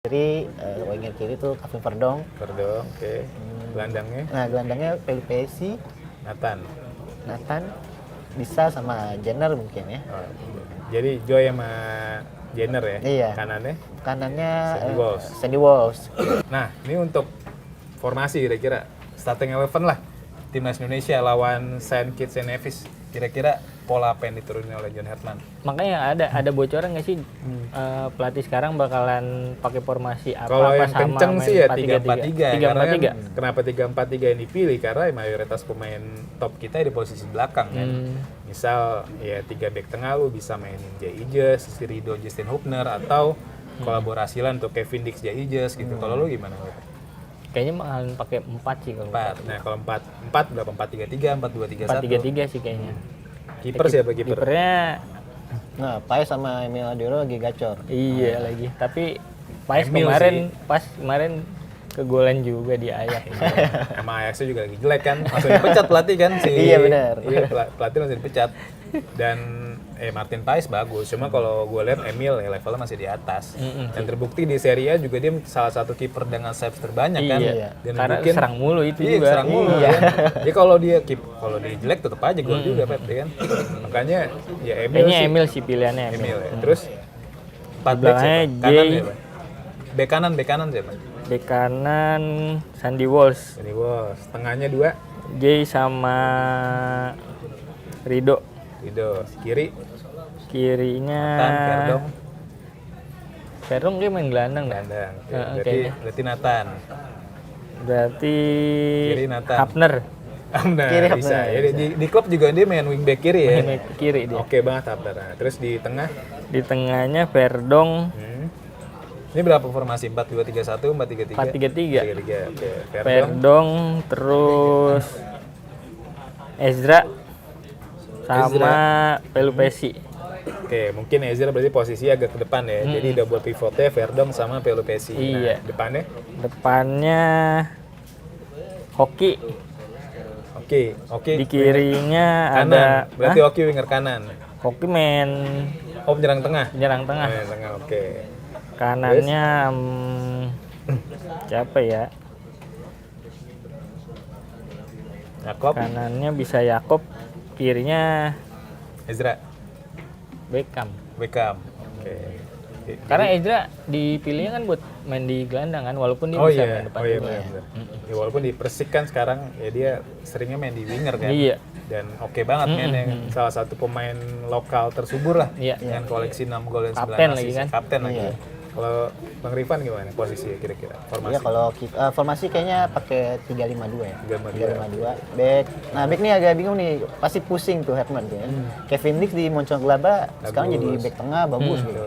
Kiri, winger kiri tuh Kevin Verdong. Verdong, oke. Gelandangnya Nah, gelandangnya Pelupesi, Nathan. bisa sama Jenner mungkin ya. Oh, jadi Joy sama Jenner ya. Iya. Kanannya. Kanannya Sandy Sandy Walsh. Walsh. Nah, ini untuk formasi kira-kira starting 11 lah. Timnas Indonesia lawan Saint Kitts and Nevis. Kira-kira pola apa yang diturunin oleh John Herman? Makanya ada bocoran nggak sih pelatih sekarang bakalan pakai formasi apa? Kalau yang sama kenceng main sih ya 4-3-3. 3-4-3. Karena 3-4-3. kan kenapa 3-4-3 yang dipilih? Karena mayoritas pemain top kita di posisi belakang kan. Misal ya 3 back tengah lu bisa mainin Jay Ijes, Rido, Justin Hubner, atau kolaborasi lah untuk Kevin Dix, Jay Ijes gitu. Kalau lu gimana? Kayaknya bakalan pakai 4 sih kalau 4. Nah, kalau 4 berapa? 4-3-3, 4-2-3-1. 4-3-3 sih kayaknya. Kiper siapa kiper? Kipernya Nah, Paes sama Emil Adiro lagi gacor. iya lagi. Tapi Paes Emil kemarin kegolan juga di Ajax. Emang Ajaxnya juga lagi jelek kan, langsung dipecat pelatih kan si. Iya, benar. Iya, pelatih langsung dipecat. Dan Martin Paes bagus, cuma kalau gue lihat Emil ya levelnya masih di atas. Dan terbukti di Serie A juga dia salah satu kiper dengan saves terbanyak kan. Iya. Dan Karena mungkin serang mulu itu iya, juga. serang mulu Iya. kan. Jadi kalau dia jelek tetap aja gol juga Pep ya kan. Makanya ya Emil Kayaknya sih. Emil sih pilihannya Emil ya. Terus 4 back belakangnya siapa? Kanan Jay. siapa? Bek kanan siapa? Bek kanan Sandy Walsh, Ini bos, tengahnya 2 Jay sama Rido. kiri Kirinya Nathan, Verdong dia main gelandang dah. gelandang. Kayaknya. Berarti Nathan. Berarti Kiri Nathan. Hapner. Nah, Kiri bisa. Hapner, Ya, di klub juga dia main wingback kiri ya. Main kiri dia. Oke banget Hapner. Nah, terus di tengah. Di tengahnya Verdong Ini berapa formasi? 4-2-3-1, 4-3-3? 4-3-3. 3-3. Oke. Verdong terus Ezra sama Pelupesi. Oke, mungkin Ezra berarti posisi agak ke depan ya. Jadi double pivotnya Verdong sama Pelupesi. Iya. Nah, depannya? Depannya Hoki. Oke. Di kirinya Kanan. ada Berarti Oki winger kanan. Hoki main Oh, penyerang tengah. penyerang tengah. Penyerang tengah, oke. Kanannya siapa ya? Jakob, Kanannya bisa Yakob, kirinya Ezra, Beckham. Oke. Karena Ezra dipilihnya kan buat main di gelandang kan, walaupun dia Oh bisa iya, main depan oh iya juga. benar. Ya, walaupun di Persik kan sekarang ya dia seringnya main di winger kan. Iya. Dan oke banget mainnya. Salah satu pemain lokal tersubur lah. Iya. Dengan koleksi 6 gol dan 9 Kapten assist. lagi kan? Kapten lagi. Iya. Kalau Bang Rifan gimana posisinya kira-kira? Formasi. Iya, kalau kita formasi kayaknya pakai 3-5-2 ya. 3-5-2. 3-5-2. Back. Nah, back nih agak bingung nih. Pasti pusing tuh Herman tuh ya. Kevin Dix di Mönchengladbach sekarang jadi back tengah bagus gitu.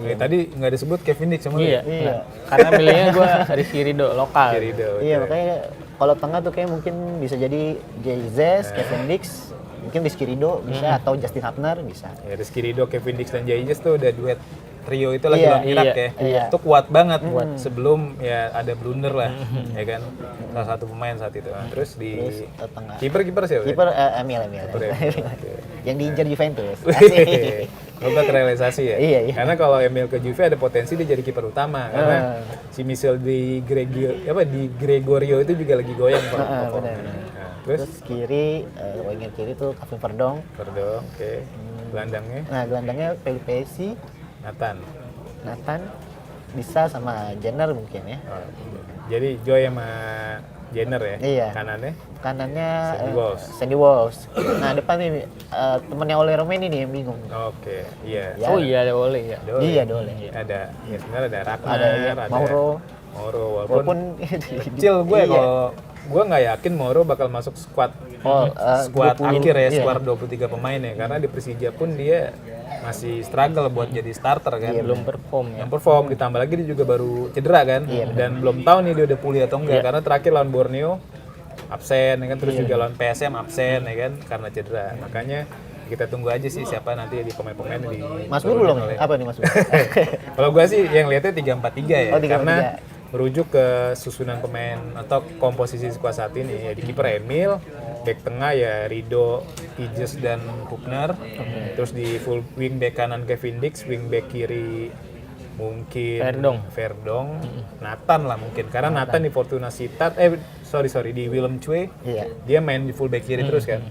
Tadi nggak disebut Kevin Dix sama Iya. Iya. Nah, karena pilihnya gue Rizky Ridho lokal. Rido. Iya, makanya kalau tengah tuh kayak mungkin bisa jadi Jay Zes, Kevin Dix, mungkin Rizky Ridho bisa, atau Justin Hubner bisa. Ya, Rizky Ridho, Kevin Dix dan Jay Ijes tuh udah duet trio itu lagi Iya, lawan Irak iya, ya. iya. Itu kuat banget sebelum ya ada blunder lah, ya kan. Salah satu pemain saat itu. Nah, terus di Tengah. kiper siapa? Kiper Emil. Kiper ya. Oke. Yang diincar Juventus. Obat realisasi ya. Iya. Karena kalau Emil ke Juve ada potensi dia jadi kiper utama karena si Michel di Gregorio itu juga lagi goyang Benar. Nah, terus Terus kiri, winger kiri tuh Kevin Verdong. Verdong, oke. Gelandangnya Nah, gelandangnya Pelupesi, Nathan. bisa sama Jenner mungkin ya. Oh, jadi Joy sama Jenner ya. Iya. Kanannya Kanannya Sandy Walsh. Sandy Walsh. Nah, depan nih temennya Ole Romeni nih yang bingung. Oke, iya. Ya. Oh iya ada boleh ya. Iya, Dole. Ada, ya sebenarnya ada Ragnar, Ada Mauro. Walaupun kecil gue kalau gue nggak yakin Mauro bakal masuk squad squad 20, akhir ya, iya. squad 23 pemain ya, karena di Persija pun dia masih struggle buat jadi starter kan. Belum perform ya. Yang perform, ditambah lagi dia juga baru cedera kan, dan belum tahu nih dia udah pulih atau enggak, karena terakhir lawan Borneo absen ya kan, terus juga lawan PSM absen ya kan karena cedera. Makanya kita tunggu aja sih siapa nanti di pemain-pemain di Mas Bur belum ya? Apa nih Mas Bur? Kalau gue sih yang lihatnya 3-4-3 ya, Oh, 3-4-3. karena merujuk ke susunan pemain atau komposisi skuad saat ini ya. Di kiper Emil, back tengah ya Rido, Ijes dan Hubner. Terus di full wing back kanan Kevin Dix, wing back kiri mungkin Verdong, Nathan lah mungkin. Karena Nathan di Fortuna Sittard, di Willem Cue, dia main di fullback kiri terus kan.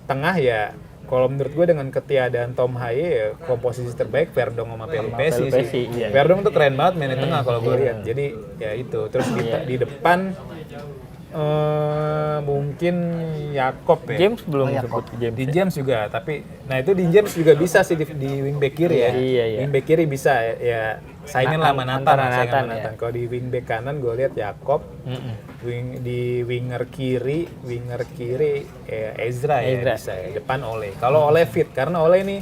Tengah ya, kalau menurut gue dengan ketiadaan Tom Haye ya komposisi terbaik Verdong sama Pelupesi sih. Iya. Verdong tuh keren banget main di tengah kalau gue lihat. Jadi ya itu. Terus di depan mungkin Jakob ya. James belum sebut James. Di James juga, tapi nah itu di James juga bisa sih di wingback kiri ya. Iya. Wingback kiri bisa ya saingin lah sama Nathan. Ya. Kalau di wingback kanan gue lihat Jakob. Di winger kiri Ezra ya bisa ya. Depan Ole. Kalau Ole fit karena Ole ini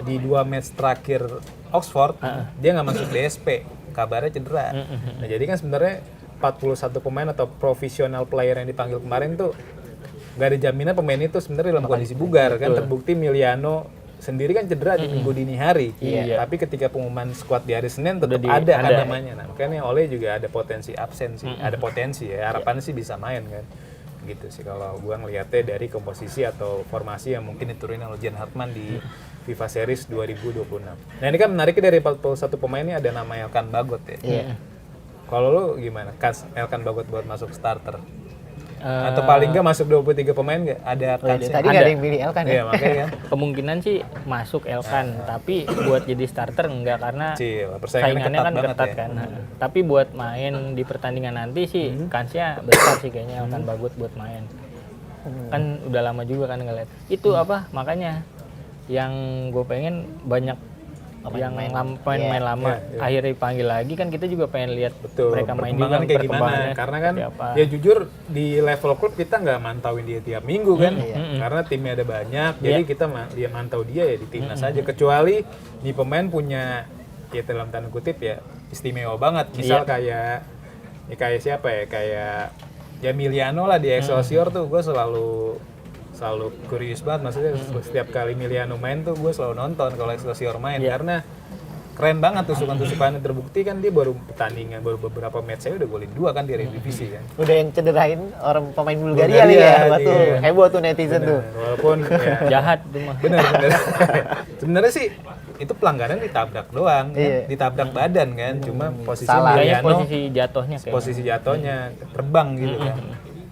di 2 match terakhir Oxford dia nggak masuk DSP, kabarnya cedera. Nah jadi kan sebenarnya 41 pemain atau profesional player yang dipanggil kemarin tuh gak ada jaminan pemain itu sebenarnya dalam kondisi bugar kan. Terbukti Miliano sendiri kan cedera di minggu dini hari. Tapi ketika pengumuman squad di hari Senin tetap ada kan namanya. Nah, makanya Ole juga ada potensi absen sih. Ada potensi ya. Harapannya sih bisa main kan. Gitu sih kalau gua ngelihatnya dari komposisi atau formasi yang mungkin diturunin oleh Jan Hartmann di FIFA Series 2026. Nah, ini kan menariknya dari 41 pemain ini ada nama Elkan Bagot ya. Kalau lu gimana? Elkan Bagot buat masuk starter? Atau paling nggak masuk 23 pemain nggak? Ada kansnya? Tadi nggak ada yang pilih Elkan ya? Iya, makanya kan. Kemungkinan sih masuk Elkan, tapi buat jadi starter enggak karena saingannya kan ketat ya. kan. Tapi buat main di pertandingan nanti sih kansnya besar sih kayaknya Elkan Bagot buat main. Kan udah lama juga kan ngeliat. Itu makanya yang gue pengen banyak yang main lama akhirnya dipanggil lagi kan kita juga pengen lihat mereka main juga kayak gimana karena kan ya jujur di level klub kita nggak mantauin dia tiap minggu kan karena timnya ada banyak jadi kita dia mantau dia ya di timnas aja kecuali di pemain punya ya dalam tanda kutip ya istimewa banget misal kayak siapa ya kayak ya Miliano lah di Excelsior tuh gue selalu curious banget maksudnya setiap kali Miliano main tuh gue selalu nonton kalau Excelsior main karena keren banget tusukan-tusukannya terbukti kan dia baru pertandingan baru beberapa match saya udah golin 2 kan di Eredivisie kan udah yang cederain orang pemain Bulgaria nih ya waktu heboh tuh netizen tuh walaupun ya, jahat tuh mah bener sebenarnya sih itu pelanggaran ditabrak doang kan? Ditabrak badan kan cuma posisi Miliano posisi jatuhnya terbang gitu kan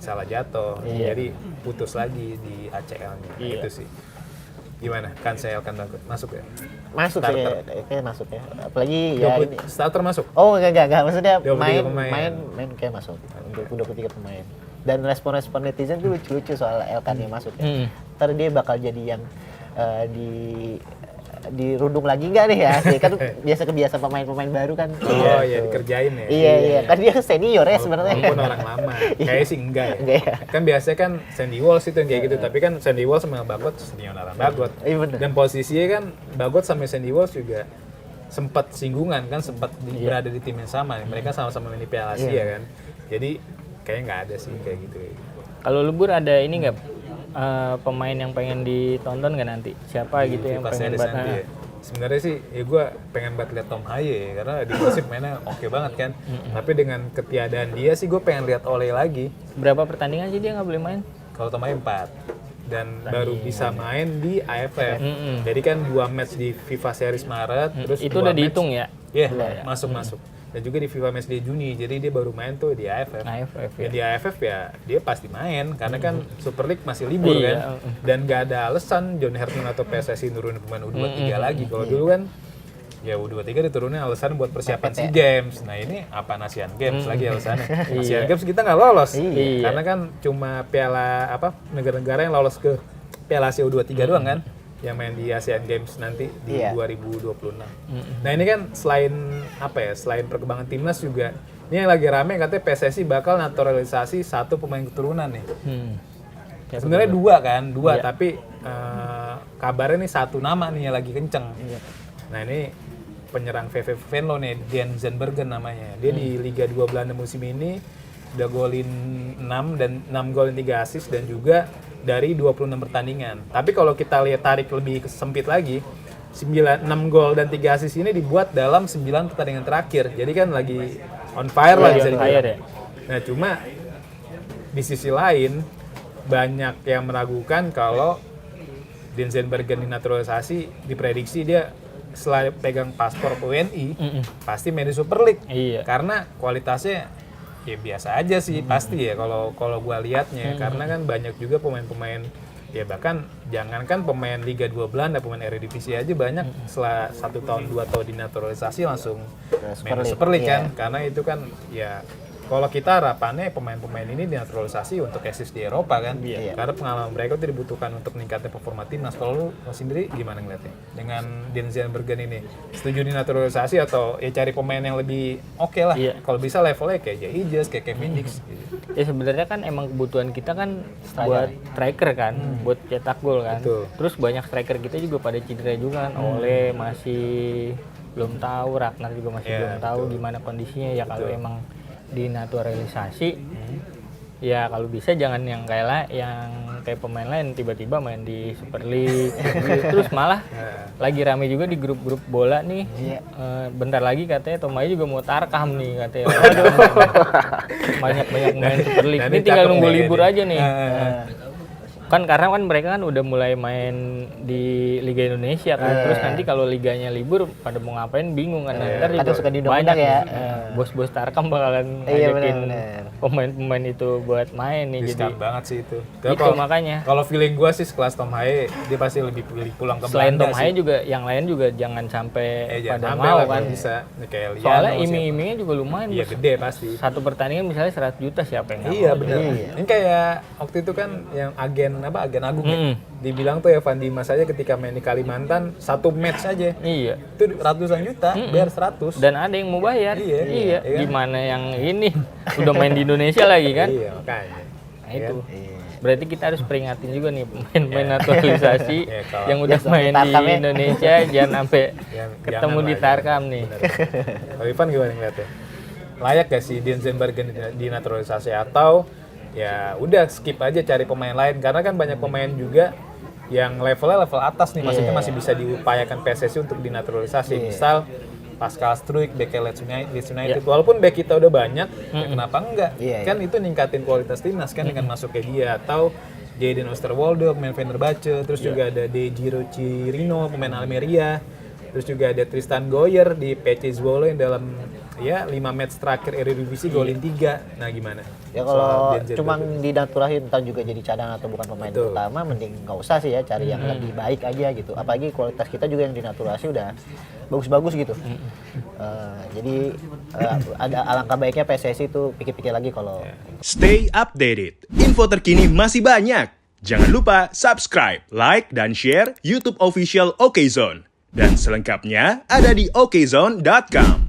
salah jatuh jadi putus lagi di ACL-nya itu sih gimana kan saya akan masuk ya masuk sih kayak masuk ya apalagi ya ini starter masuk enggak maksudnya main kayak masuk untuk 23 pemain dan respon netizen tuh lucu soal Elkan yang masuk ya ntar dia bakal jadi yang dirundung lagi nggak nih ya? Kan biasa kebiasaan pemain-pemain baru kan. Dikerjain ya. Iya. Kan dia senior ya sebenarnya. Walaupun orang lama. Kayaknya sih enggak ya. Kan biasanya kan Sandy Walsh itu yang kayak gitu. Tapi kan Sandy Walsh sama Bagot senior orang Bagot. Dan posisinya kan Bagot sama Sandy Walsh juga sempat singgungan kan, sempat berada di tim yang sama. Mereka sama-sama main di Piala Asia kan. Jadi kayaknya nggak ada sih kayak gitu. Kalau libur ada ini nggak? Pemain yang pengen ditonton nggak nanti? Siapa gitu yang pengen buat nanti ya? Sebenarnya sih ya gue pengen banget lihat Tom Haye karena di Persib mainnya oke banget kan. Tapi dengan ketiadaan dia sih gue pengen lihat Ole lagi. Berapa pertandingan sih dia nggak boleh main? Kalau Tom Haye 4 dan baru bisa main di AFF. Jadi kan 2 match di FIFA Series Maret terus itu udah dihitung ya? Iya, masuk. Dan juga di FIFA Match Day Juni, jadi dia baru main tuh di AFF. Ya. Di AFF ya dia pasti main, karena kan Super League masih libur kan. Dan gak ada alasan John Hartmann atau PSSI nurunin pemain U23 lagi. Kalau dulu kan ya U23 diturunin alasan buat persiapan SEA Games. Nah ini apa Asian Games lagi alasannya. Asian Games kita nggak lolos, karena kan cuma piala negara-negara yang lolos ke Piala Asia U23 doang kan. Yang main di Asian Games nanti di 2026. Nah ini kan selain perkembangan timnas juga, ini yang lagi rame katanya PSSI bakal naturalisasi 1 pemain keturunan nih. Sebenarnya 2 tapi kabarnya nih 1 nama nih yang lagi kenceng. Nah ini penyerang VV Venlo nih, Dan Zenbergen namanya. Dia di Liga 2 Belanda musim ini udah golin 6 gol dan 3 assist dan juga dari 26 pertandingan. Tapi kalau kita lihat tarik lebih sempit lagi, 6 gol dan 3 assist ini dibuat dalam 9 pertandingan terakhir. Jadi kan lagi on fire lah bisa dibilang. Nah cuma di sisi lain banyak yang meragukan kalau Denzenbergen dinaturalisasi, diprediksi dia setelah pegang paspor UNI pasti main di Super League. Iya. Karena kualitasnya ya biasa aja sih pasti ya kalau gua lihatnya, karena kan banyak juga pemain-pemain ya, bahkan jangankan pemain Liga 2 Belanda, pemain Eredivisie aja banyak setelah 1 tahun 2 tahun dinaturalisasi langsung main di Super League kan, karena itu kan ya kalau kita harapannya pemain-pemain ini dinaturalisasi untuk eksis di Eropa kan, karena pengalaman mereka itu dibutuhkan untuk meningkatkan performa timnas. Kalau lu sendiri gimana ngeliatnya dengan Denzel Bergen ini? Setuju dinaturalisasi atau ya cari pemain yang lebih oke lah? Kalau bisa levelnya kayak Jay Ijes, kayak Kevin Dix gitu. Ya sebenarnya kan emang kebutuhan kita kan buat striker kan, buat cetak gol kan. Betul. Terus banyak striker kita juga pada cedera juga kan. Ole masih belum tahu, Ragnar juga masih belum tahu gimana kondisinya ya. Kalau emang dinaturalisasi ya kalau bisa jangan yang kayak pemain lain tiba-tiba main di Super League terus malah lagi rame juga di grup-grup bola nih. Bentar lagi katanya Tomai juga mau tarkam nih katanya. banyak main Super League ini tinggal nunggu libur aja nih. Kan karena kan mereka kan udah mulai main di Liga Indonesia kan, terus nanti kalau liganya libur pada mau ngapain bingung kan, ntar juga suka banyak ya. Bos-bos Tarkam bakalan ngajakin pemain-pemain itu buat main nih. Riskan Jadi banget sih itu makanya kalau feeling gua sih sekelas Tom Haye dia pasti lebih pilih pulang ke selain Belanda Tom Haye juga yang lain juga jangan sampai pada sampai mau lah kan, bisa kayak Liano, soalnya iming-imingnya juga lumayan. iya gede pasti. Satu pertandingan misalnya 100 juta siapa yang nggak Iya mau? benar. Ini kayak waktu itu kan yang agen agung ya. Dibilang tuh Evan Dimas aja ketika main di Kalimantan 1 match aja. Iya. Itu ratusan juta, bayar 100. Dan ada yang mau bayar. Iya. Gimana yang ini udah main di Indonesia lagi kan? Iya, makanya. Nah itu. Berarti kita harus peringatin juga nih pemain-pemain naturalisasi yang udah main di Indonesia jangan sampai ketemu di Tarkam nih. Kalau Ivan gimana ngeliatnya? Layak gak sih Denzel Bergen dinaturalisasi atau ya udah skip aja cari pemain lain, karena kan banyak pemain juga yang levelnya level atas nih, maksudnya masih bisa diupayakan PSSI untuk dinaturalisasi. Misal Pascal Struijk, back Leeds United. Walaupun back kita udah banyak, ya kenapa enggak? Kan itu ningkatin kualitas timnas kan dengan masuknya dia, atau Jadon Oosterwolde pemain Fenerbahce, terus juga ada Dejiro Chirino pemain Almeria. Terus juga ada Tristan Goyer di PC Zwolle yang dalam 5 match terakhir Eredivisie golin 3. Nah gimana? Ya kalau cuma dinaturalisasi entah juga jadi cadangan atau bukan pemain utama, mending nggak usah sih ya, cari yang lebih baik aja gitu. Apalagi kualitas kita juga yang dinaturalisasi udah bagus-bagus gitu. Jadi ada alangkah baiknya PSSI itu pikir-pikir lagi kalau. Stay updated. Info terkini masih banyak. Jangan lupa subscribe, like, dan share YouTube official OKZone. Dan selengkapnya ada di okezone.com.